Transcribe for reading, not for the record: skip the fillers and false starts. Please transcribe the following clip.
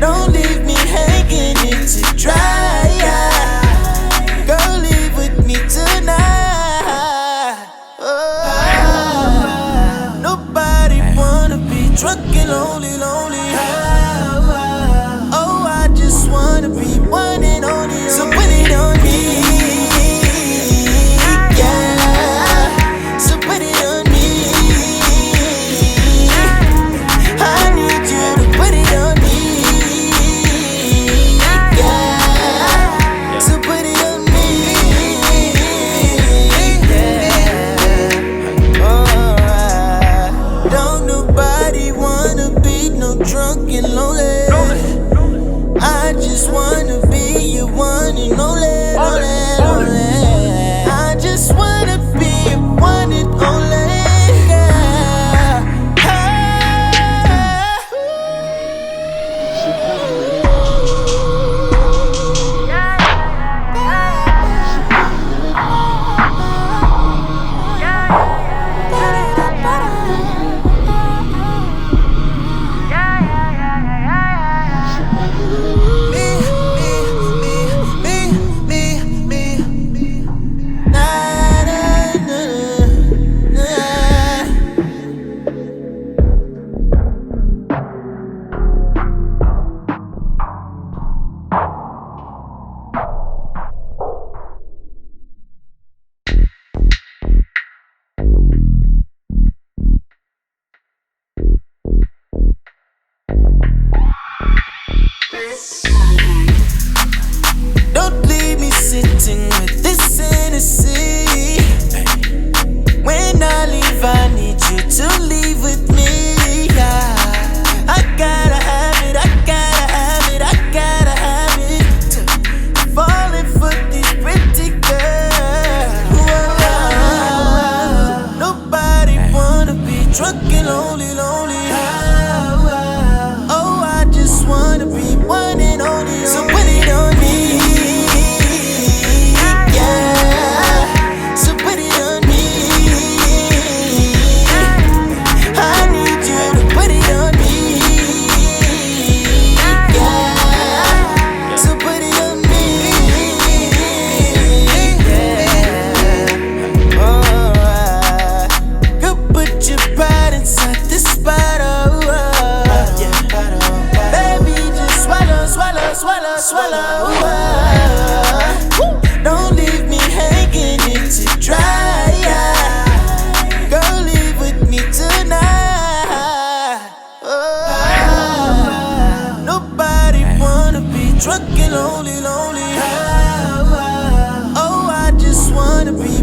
Don't leave me hanging in to dry. Girl, leave with me tonight. Nobody wanna be drunk and lonely, lonely. Oh, I just wanna be one and only. So put it on me. Drunk and lonely. I just wanna be your one and only, only. I just wanna be your one and only. Don't leave me sitting with this Hennessy. When I leave, I need you to leave with me. I gotta have it, I gotta have it, I gotta have it. Falling for these pretty girls. Nobody wanna be drunk and lonely, lonely. Oh, I just wanna be one and only. So put it on me. Swallow. Don't leave me hanging in to dry. Girl, leave with me tonight. Nobody wanna be drunk and lonely, lonely. Oh, I just wanna be